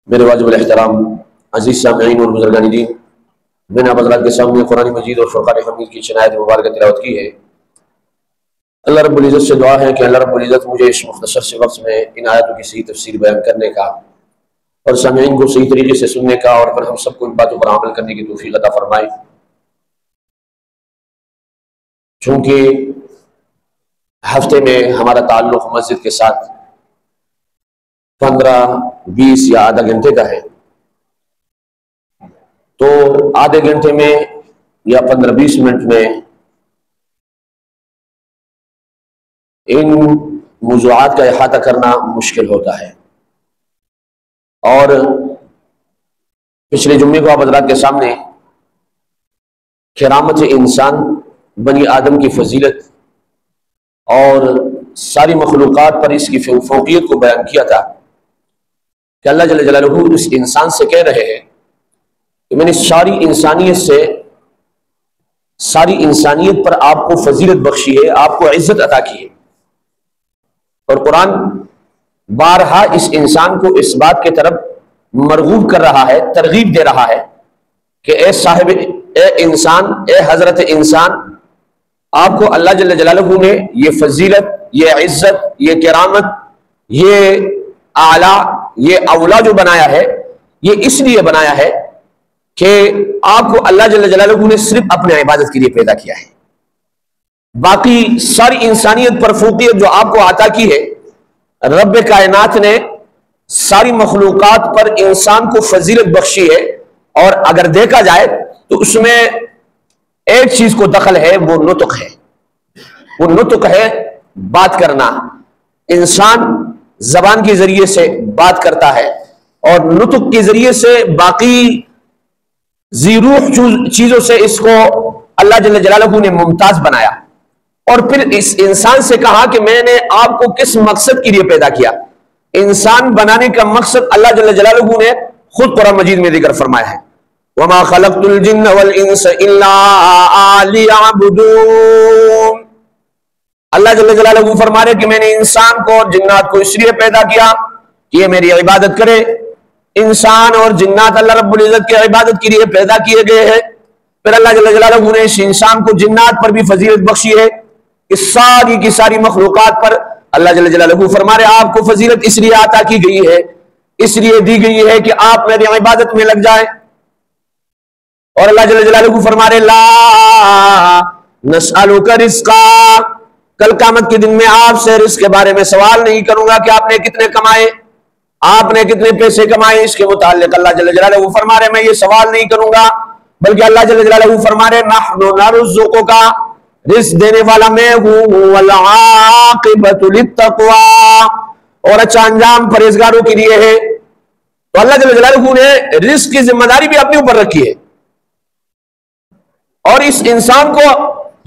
میرے واجب الاحترام عزیز سامعین اور بزرگان دین، میں نے آپ حضرات کے سامنے قرآن مجید اور فرقان حمید کی چنایت مبارکہ تلاوت کی ہے۔ اللہ رب العزت سے دعا ہے کہ اللہ رب العزت مجھے اس مختصر سے وقت میں ان آیاتوں کی صحیح تفسیر بیان کرنے کا اور سامعین کو صحیح طریقے سے سننے کا اور پھر ہم سب کو ان باتوں پر عمل کرنے کی توفیق عطا فرمائے۔ چونکہ ہفتے میں ہمارا تعلق مسجد کے ساتھ 15-20 یا آدھا گھنٹے کا ہے، تو آدھے گھنٹے میں یا 15-20 منٹ میں ان موضوعات کا احاطہ کرنا مشکل ہوتا ہے۔ اور پچھلے جمعے کو آپ حضرات کے سامنے کرامت انسان، بنی آدم کی فضیلت اور ساری مخلوقات پر اس کی فوقیت کو بیان کیا تھا کہ اللہ جل جلالہ اس انسان سے کہہ رہے ہیں کہ میں نے ساری انسانیت پر آپ کو فضیلت بخشی ہے، آپ کو عزت عطا کی ہے۔ اور قرآن بارہا اس انسان کو اس بات کے طرف مرغوب کر رہا ہے، ترغیب دے رہا ہے کہ اے انسان، اے حضرت انسان، آپ کو اللہ جل جلالہ نے یہ فضیلت، یہ عزت، یہ کرامت، یہ اعلیٰ، یہ اولا جو بنایا ہے، یہ اس لیے بنایا ہے کہ آپ کو اللہ جل جلالہ نے صرف اپنے عبادت کے لیے پیدا کیا ہے۔ باقی ساری انسانیت پر فوقیت جو آپ کو عطا کی ہے، رب کائنات نے ساری مخلوقات پر انسان کو فضیلت بخشی ہے۔ اور اگر دیکھا جائے تو اس میں ایک چیز کو دخل ہے، وہ نطق ہے۔ وہ نطق ہے، بات کرنا۔ انسان زبان کے ذریعے سے بات کرتا ہے اور نطق کے ذریعے سے باقی ذی روح چیزوں سے اس کو اللہ جل جلالہ نے ممتاز بنایا۔ اور پھر اس انسان سے کہا کہ میں نے آپ کو کس مقصد کے لیے پیدا کیا۔ انسان بنانے کا مقصد اللہ جل جلالہ نے خود قرآن مجید میں ذکر فرمایا ہے، وَمَا خَلَقْتُ الْجِنَّ وَالْإِنسَ إِلَّا لِيَعْبُدُونَ۔ اللہ جل جلالہ فرما رہے کہ میں نے انسان کو اور جنات کو اس لیے پیدا کیا کہ یہ میری عبادت کرے۔ انسان اور جنات اللہ رب العزت کی عبادت کے لیے پیدا کیے گئے ہیں۔ پھر اللہ جل جلالہ نے اس انسان کو جنات پر بھی فضیلت بخشی ہے، اس ساری کی ساری مخلوقات پر اللہ جل جلالہ فرما رہے آپ کو فضیلت اس لیے عطا کی گئی ہے، اس لیے دی گئی ہے کہ آپ میری عبادت میں لگ جائیں۔ اور اللہ جل جلالہ فرما رہے لا نسألک رزقا، کل قیامت کے دن میں آپ سے رزق کے بارے میں سوال نہیں کروں گا کہ آپ نے کتنے کمائے، آپ نے کتنے پیسے کمائے، اس کے متعلق اللہ جل جلالہ فرما رہے میں یہ سوال نہیں کروں گا، بلکہ اللہ جل جلالہ فرما رہے نحن نرزقک، رزق دینے والا میں ہوں، والعاقبۃ للتقوی، اور اچھا انجام پرہیزگاروں کے لیے ہے۔ تو اللہ جل جلالہ نے رزق کی ذمہ داری بھی اپنے اوپر رکھی ہے، اور اس انسان کو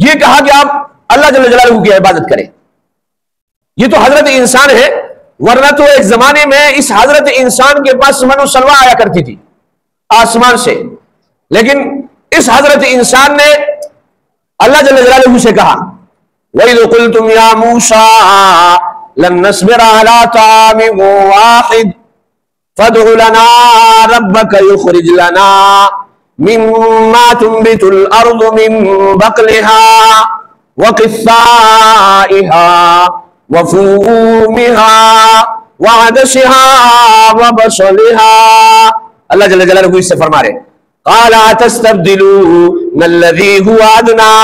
یہ کہا کہ آپ اللہ جل جلالہ کی عبادت کریں۔ یہ تو حضرت انسان ہے، ورنہ تو ایک زمانے میں اس حضرت انسان کے پاس من و سلوہ آیا کرتی تھی آسمان سے، لیکن اس حضرت انسان نے اللہ جل جلالہ سے کہا وَإِذْ قُلْتُمْ يَا مُوسَىٰ لَن نَّصْبِرَ عَلَىٰ طَعَامٍ وَاحِدٍ فَادْعُ لَنَا رَبَّكَ يُخْرِجْ لَنَا مِمَّا تُنبِتُ الْأَرْضُ مِن بَقْلِهَا وَقِثَّائِهَا وَفُومِهَا وَعَدَسِهَا وَبَصَلِهَا۔ اللہ جل جلالہ اس سے فرما رہے قَالَ أَتَسْتَبْدِلُونَ الَّذِي هُوَ أَدْنَىٰ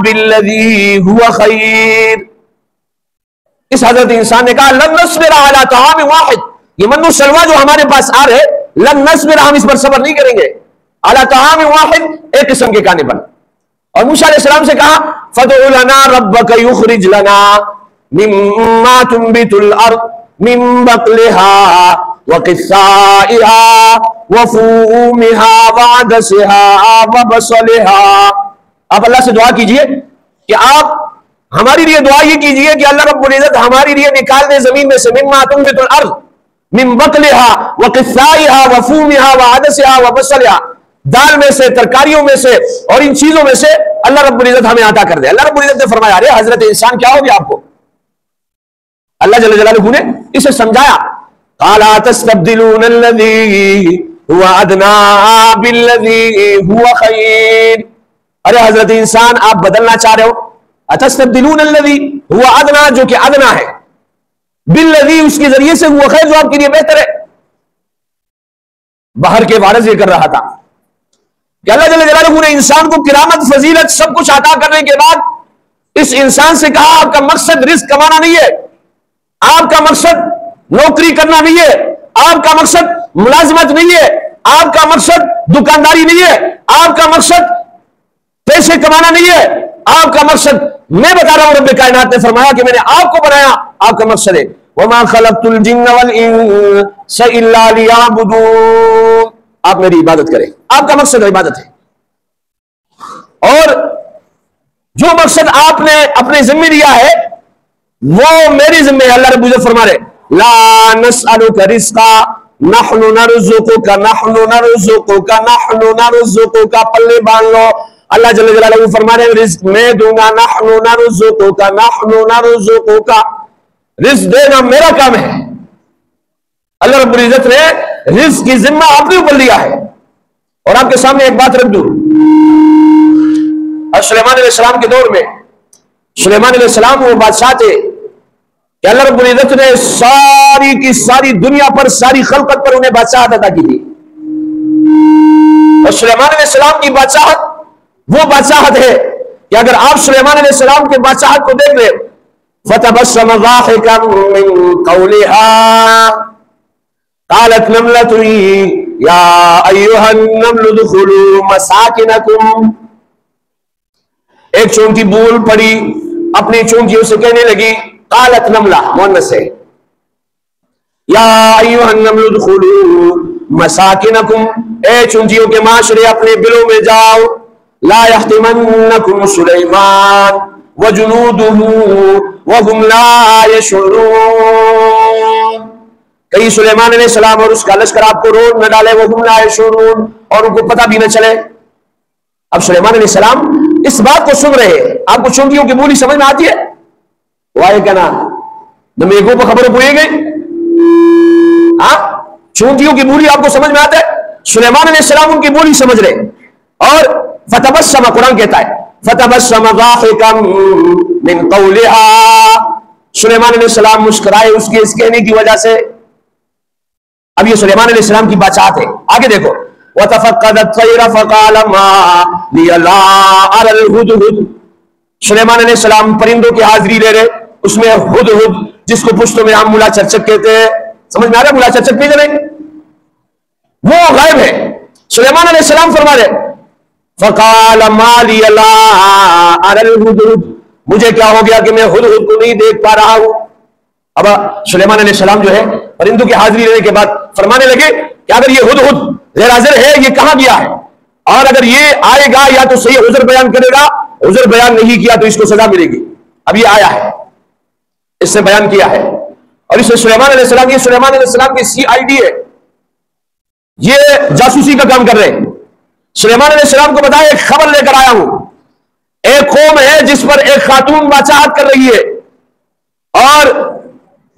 بِالَّذِي هُوَ خَيْرٌ۔ اس حضرت انسان نے کہا لَن نَّصْبِرَ عَلَىٰ طَعَامٍ وَاحِدٍ، یہ من و سلوہ جو ہمارے پاس آ رہے، لَن نَّصْبِرَ، ہم اس پر صبر نہیں کریں گے، عَلَىٰ طَعَامٍ وَاحِدٍ، ایک قسم کے کھانے پر۔ اور موسیٰ علیہ السلام سے کہا فَادْعُ لَنَا رَبَّكَ يُخْرِجْ لَنَا مِمَّا تُنبِتُ الْأَرْضُ مِن بَقْلِهَا وَقِثَّائِهَا وَفُومِهَا وَعَدَسِهَا وَبَصَلِهَا۔ آپ اللہ سے دعا کیجئے کہ آپ ہماری لیے دعا یہ کیجئے کہ اللہ رب العزت ہماری لیے نکال دے زمین میں سے مما تنبت الارض من بقلها وقثائها وفومها وعدسها وبصلها، دال میں سے، ترکاریوں میں سے اور ان چیزوں میں سے اللہ رب العزت ہمیں عطا کر دے۔ اللہ رب العزت نے فرمایا ارے حضرت انسان کیا ہو گیا آپ کو؟ اللہ جل جلالہ نے اسے سمجھایا قال تستبدلون الذی هو ادنی بالذی هو خیر. ارے حضرت انسان آپ بدلنا چاہ رہے ہو. اتستبدلون الذی هو ادنی جو کہ ادنا ہے بالذی اس کے ذریعے سے هو خیر جو آپ کے لیے بہتر ہے. باہر کے وارث یہ کر رہا تھا کہ اللہ جل جلالہ نے انسان کو کرامت فضیلت سب کچھ عطا کرنے کے بعد اس انسان سے کہا آپ کا مقصد رزق کمانا نہیں ہے, آپ کا مقصد نوکری کرنا نہیں ہے, آپ کا مقصد ملازمت نہیں ہے, آپ کا مقصد دکانداری نہیں ہے, آپ کا مقصد پیسے کمانا نہیں ہے, آپ کا مقصد میں بتا رہا ہوں رب کائنات نے فرمایا کہ میں نے آپ کو بنایا, آپ کا مقصد ہے وَمَا خَلَقْتُ الْجِنَّ وَالْإِنسَ إِلَّا لِيَعْبُدُونَ, آپ میری عبادت کریں, آپ کا مقصد عبادت ہے. اور جو مقصد آپ نے اپنے ذمہ لیا ہے وہ میری ذمہ ہے. اللہ رب العزت فرما رہے لا نسألك رزقا نحن نرزقك نحن نرزقك نحن نرزقك, پلے باندھ لو. اللہ جل جلالہ فرما رہے رزق میں دوں گا, نحن نرزقك نحن نرزقك, رزق دینا میرا کام ہے. اللہ رب العزت نے رزق کی ذمہ اپنے اوپر لیا ہے. اور آپ کے سامنے ایک بات رکھ دوں, سلیمان علیہ السلام کے دور میں سلیمان علیہ السلام وہ بادشاہ تھے کہ اللہ رب العزت نے ساری کی ساری دنیا پر ساری خلقت پر انہیں بادشاہت عطا کی تھی. اور سلیمان علیہ السلام کی بادشاہت وہ بادشاہت ہے کہ اگر آپ سلیمان علیہ السلام کے بادشاہت کو دیکھ لیں فَتَبَسَّمَ ضَاحِكًا مِّن قَوْلِهَا قَالَتْ نَمْلَةٌ يَا أَيُّهَا النَّمْلُ ادْخُلُوا مَسَاكِنَكُمْ. ایک چونٹی بول پڑی, اپنی چونٹیوں سے کہنے لگی, قالت نملہ مؤنث ہے, یا ایھا النمل ادخلوا مساکنکم, اے چونٹیوں کے معاشرے اپنے بلوں میں جاؤ, لا یحطمنکم سلیمان وجنودہ وهم لا یشعرون. کہیں سلیمان علیہ السلام اور اس کا لشکر آپ کو روڈ نہ ڈالے, وهم لا یشعرون, اور ان کو پتہ بھی نہ چلے. اب سلیمان علیہ السلام اس بات کو سن رہے ہیں. آپ کو چونٹیوں کی بولی سمجھ میں آتی ہے؟ وائے کہنا نمیگوں پر خبر پوئے گئی, چونٹیوں کی بولی آپ کو سمجھ میں آتا ہے. سلیمان علیہ السلام ان کی بولی سمجھ رہے. اور فتبسم, قرآن کہتا ہے فتبسم ضاحکا من قولها, سلیمان علیہ السلام مسکرائے اس کے اس کہنے کی وجہ سے. اب یہ سلیمان علیہ السلام کی بادشاہت ہے. آگے دیکھو وَتَفَقَّدَ الطَّيْرَ فَقَالَ مَا لِيَ لَا أَرَى الْهُدْهُدْ. سلیمان علیہ السلام پرندوں کی حاضری لے رہے, اس میں ہدہد جس کو پشتوں میں ہم ملا چرچک کہتے ہیں, سمجھ میں آ رہا ہے ملا چرچک بھی جائے وہ غائب ہے. سلیمان علیہ السلام فرما رہے فَقَالَ مَا لِيَ لَا أَرَى الْهُدْهُدْ, مجھے کیا ہو گیا کہ میں ہدہد کو نہیں دیکھ پا رہا ہوں. اب سلیمان علیہ السلام جو ہے پرندوں کی حاضری لینے کے بعد فرمانے لگے کہ اگر یہ ہدہد غیر حاضر ہے یہ کہاں گیا ہے, اور اگر یہ آئے گا یا تو صحیح عذر بیان کرے گا, عذر بیان نہیں کیا تو اس کو سزا ملے گی. اب یہ آیا ہے, اس نے بیان کیا ہے, اور اس سے سلیمان علیہ السلام, یہ سلیمان علیہ السلام کی CID ہے, یہ جاسوسی کا کام کر رہے ہیں. سلیمان علیہ السلام کو بتایا ایک خبر لے کر آیا ہوں, ایک قوم ہے جس پر ایک خاتون بادشاہت کر رہی ہے, اور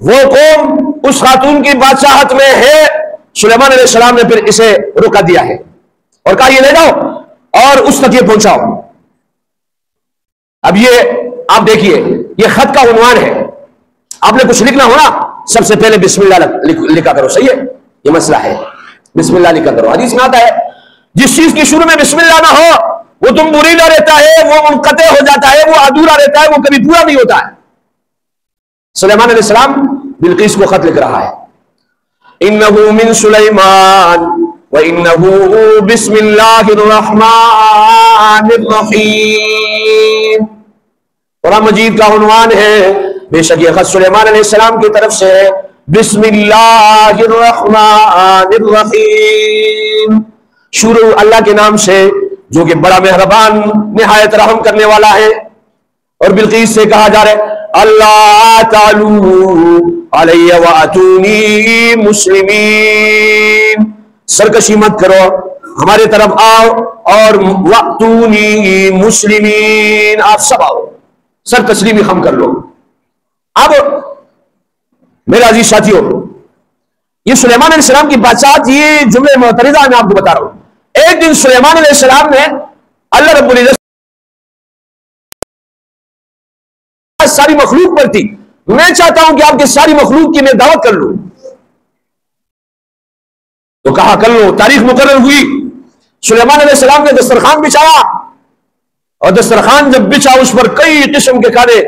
وہ قوم اس خاتون کی بادشاہت میں ہے. سلیمان علیہ السلام نے پھر اسے روکا دیا ہے اور کہا یہ لے جاؤ اور اس تک یہ پہنچاؤ. اب یہ آپ دیکھیے یہ خط کا عنوان ہے, آپ نے کچھ لکھنا ہونا سب سے پہلے بسم اللہ لکھا کرو, صحیح ہے, یہ مسئلہ ہے, بسم اللہ لکھا کرو. حدیث میں آتا ہے جس چیز کی شروع میں بسم اللہ نہ ہو وہ تم بریدہ رہتا ہے, وہ منقطع ہو جاتا ہے, وہ ادھورا رہتا ہے, وہ کبھی پورا نہیں ہوتا ہے. سلیمان علیہ السلام بلقیس کو خط لکھ رہا ہے, انه من سلیمان وانه بسم اللہ الرحمن الرحیم. قرآن مجید کا عنوان ہے, بے شک یہ خط سلیمان علیہ السلام کی طرف سے ہے, بسم اللہ الرحمن الرحیم, شروع اللہ کے نام سے جو کہ بڑا مہربان نہایت رحم کرنے والا ہے. اور بلقیس سے کہا جا رہا ہے اللہ تعالی علیہ واتونی مسلمین, سرکشی مت کرو, ہمارے طرف آؤ, اور واتونی مسلمین, آپ سب آؤ, سر تسلیمی خم کر لو. اب میرے عزیز ساتھیوں یہ سلیمان علیہ السلام کی بادشاہت، یہ جملے معترضہ میں آپ کو بتا رہا ہوں۔ ایک دن سلیمان علیہ السلام نے اللہ رب العزت ساری مخلوق پر تھی، میں چاہتا ہوں کہ آپ کی ساری مخلوق کی میں دعوت کر لوں، تو کہا کر لو۔ تاریخ مقرر ہوئی، سلیمان علیہ السلام نے دسترخوان بچھایا، اور دسترخوان جب بچھا اس پر کئی قسم کے کھانے،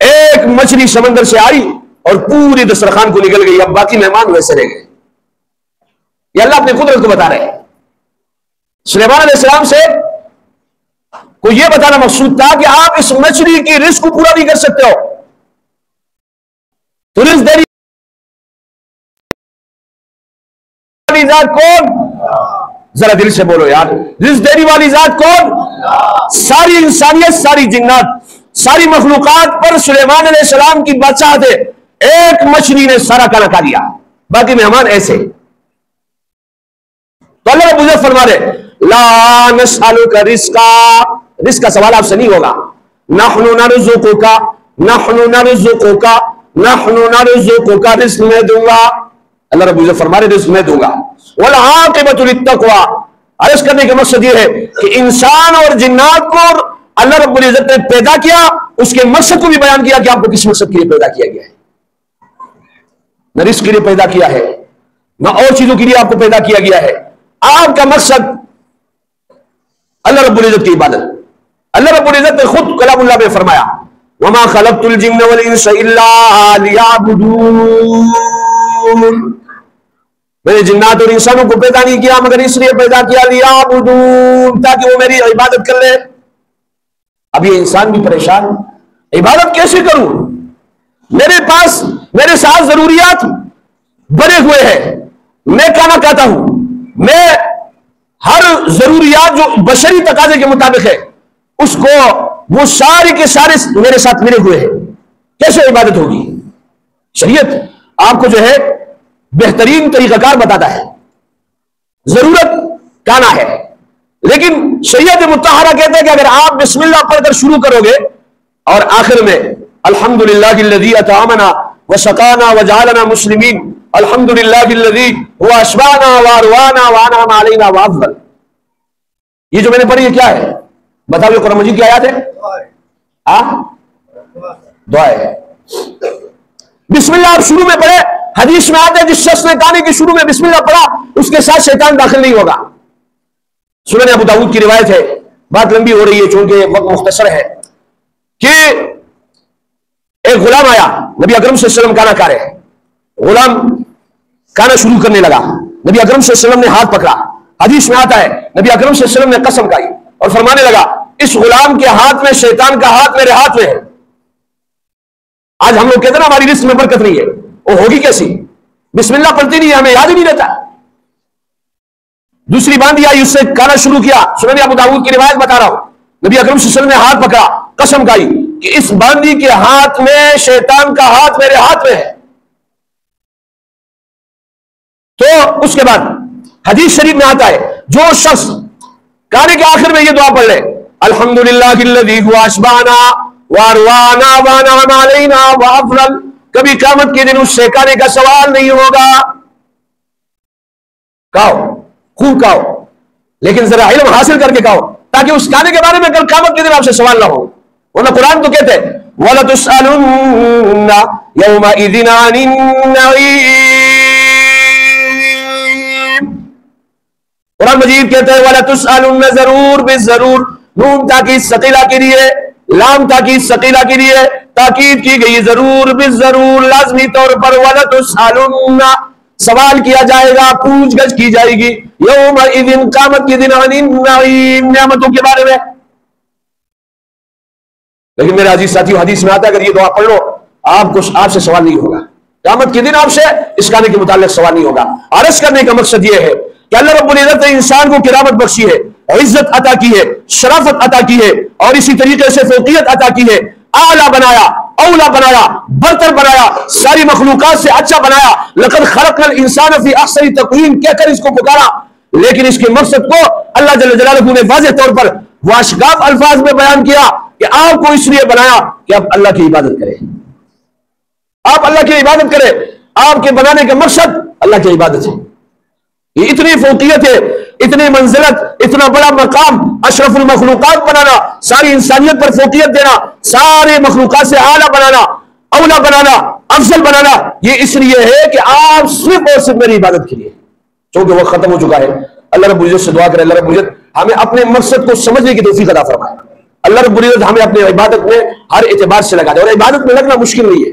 ایک مچھلی سمندر سے آئی اور پوری دسترخوان کو نکل گئی، اب باقی مہمان ویسے رہ گئے۔ یہ اللہ اپنی قدرت کو بتا رہے ہیں۔ سلیمان علیہ السلام سے کو یہ بتانا مقصود تھا کہ آپ اس مچھلی کی رزق کو پورا نہیں کر سکتے ہو، تو رزق دینے والی ذات کون؟ ذرا دل سے بولو یار، رزق دینے والی ذات کون؟ ساری انسانیت، ساری جنات، ساری مخلوقات پر سلیمان علیہ السلام کی بادشاہت ہے۔ ایک مچھلی نے سارا کھانا کھا لیا، باقی مہمان ایسے۔ تو اللہ رب العزت فرما رہے لا نسألک رزقا، رزق کا سوال آپ سے نہیں ہوگا، نحن نرزقک، نحن نرزقک، نحن نرزقک، رزق میں دوں گا۔ اللہ رب العزت فرما رہے رزق میں دوں گا۔ والعاقبۃ للتقوی، عرض کرنے کا مقصد یہ ہے کہ انسان اور جنات کو اللہ رب العزت نے پیدا کیا، اس کے مقصد کو بھی بیان کیا کہ آپ کو کس مقصد کے لیے پیدا کیا گیا ہے۔ نہ رزق کے لیے پیدا کیا ہے، نہ اور چیزوں کے لیے آپ کو پیدا کیا گیا ہے۔ آپ کا مقصد اللہ رب العزت کی عبادت۔ اللہ رب العزت نے خود کلام اللہ میں فرمایا وَمَا خَلَقْتُ الْجِنَّ وَالْإِنسَ إِلَّا لِيَعْبُدُونَ، میں نے جنات اور انسانوں کو پیدا نہیں کیا مگر اس لیے پیدا کیا لِيَعْبُدُونَ، تاکہ وہ میری عبادت کر لے۔ اب یہ انسان بھی پریشان، عبادت کیسے کروں؟ میرے پاس میرے ساتھ ضروریات بنے ہوئے ہیں، میں کھانا کھاتا ہوں، میں ہر ضروریات جو بشری تقاضے کے مطابق ہے اس کو وہ سارے کے سارے میرے ساتھ ملے ہوئے ہیں، کیسے عبادت ہوگی؟ شریعت آپ کو جو ہے بہترین طریقہ کار بتاتا ہے۔ ضرورت کھانا ہے، لیکن شریعت مطہرہ کہتے ہیں کہ اگر آپ بسم اللہ پڑھ کر شروع کرو گے اور آخر میں الحمدللہ الذی اطعمنا وسقانا وجعلنا مسلمین، الحمدللہ الذی هو اشبعنا واروانا وانعم علینا وافضل، یہ جو میں نے پڑھی یہ کیا ہے؟ بتاؤ، یہ قرآن مجید کی آیات ہے؟ دعا ہے۔ بسم اللہ آپ شروع میں پڑھے، حدیث میں آتا ہے جس شخص نے کھانے کے شروع میں بسم اللہ پڑھا اس کے ساتھ شیطان داخل نہیں ہوگا۔ سنن ابو داؤد کی روایت ہے، بات لمبی ہو رہی ہے چونکہ وقت مختصر ہے، کہ ایک غلام آیا، نبی اکرم صلی اللہ علیہ وسلم کھانا کھا رہے ہیں، غلام کھانا شروع کرنے لگا، نبی اکرم صلی اللہ علیہ وسلم نے ہاتھ پکڑا، حدیث میں آتا ہے نبی اکرم صلی اللہ علیہ وسلم نے قسم کھائی اور فرمانے لگا اس غلام کے ہاتھ میں شیطان کا ہاتھ میرے ہاتھ میں ہے۔ آج ہم لوگ کہتے ہیں نا ہماری رزق میں برکت نہیں ہے، وہ ہوگی کیسی؟ بسم اللہ پڑھتی نہیں ہے، ہمیں یاد ہی نہیں رہتا۔ دوسری باندھی آئی، اس سے کھانا شروع کیا، سنن ابو داؤد کی روایت بتا رہا ہوں، نبی اکرم صلی اللہ علیہ وسلم نے ہاتھ پکڑا، قسم کھائی کہ اس باندھی کے ہاتھ میں شیطان کا ہاتھ میرے ہاتھ میں ہے۔ تو اس کے بعد حدیث شریف میں آتا ہے جو شخص کھانے کے آخر میں یہ دعا پڑھ لے الحمدللہ الذی هو اشبعنا واروانا وانعم علینا وافضل، کبھی قیامت کے دن اس سے کھانے کا سوال نہیں ہوگا۔ کھاؤ، خوب کھاؤ، لیکن ذرا علم حاصل کر کے کھاؤ تاکہ اس کھانے کے بارے میں کل قیامت کے دن آپ سے سوال نہ ہو۔ ورنہ قرآن تو کہتے ہیں وَلَتُسْأَلُنَّ يَوْمَئِذٍ عَنِ النَّعِيمِ، قرآن مجید کہتے ہیں وَلَتُسْأَلُنَّ ضرور بالضرور، نون تاکید ثقیلہ کے لیے، لام تاکید ثقیلہ کے لیے تاکید کی گئی، ضرور بالضرور لازمی طور پر وَلَتُسْأَلُنَّ سوال کیا جائے گا، پوچھ گچھ کی جائے گی، یومئذ قیامت کے دن عن النعیم نعمتوں کے بارے میں۔ لیکن میرے عزیز ساتھیو حدیث میں آتا ہے اگر یہ دعا پڑھ لو آپ سے سوال نہیں ہوگا، قیامت کے دن آپ سے اس کھانے کے متعلق سوال نہیں ہوگا۔ عرض کرنے کا مقصد یہ ہے کہ اللہ رب العزت نے انسان کو کرامت بخشی ہے، عزت عطا کی ہے، شرافت عطا کی ہے، اور اسی طریقے سے فوقیت عطا کی ہے، اعلیٰ بنایا، اولا بنایا، برتر بنایا، ساری مخلوقات سے اچھا بنایا۔ لقد خلقنا الانسان فی احسن تقویم کہہ کر اس کو پکارا، لیکن اس کے مقصد کو اللہ جل جلالہ نے واضح طور پر واشگاف الفاظ میں بیان کیا کہ آپ کو اس لیے بنایا کہ آپ اللہ کی عبادت کریں، آپ اللہ کی عبادت کریں۔ آپ کے بنانے کا مقصد اللہ کی عبادت ہے. یہ اتنی فوقیت ہے، اتنی منزلت، اتنا بڑا مقام، اشرف المخلوقات بنانا، ساری انسانیت پر فوقیت دینا، سارے مخلوقات سے اعلیٰ بنانا، اولا بنانا، افضل بنانا، یہ اس لیے ہے کہ آپ صرف اور صرف میری عبادت کے لیے. چونکہ وہ ختم ہو چکا ہے. اللہ رب العزت سے دعا کرے اللہ رب العزت ہمیں اپنے مقصد کو سمجھنے کی توفیق عطا فرمائے. اللہ رب العزت ہمیں اپنے عبادت میں ہر اعتبار سے لگا دے. اور عبادت میں لگنا مشکل نہیں ہے.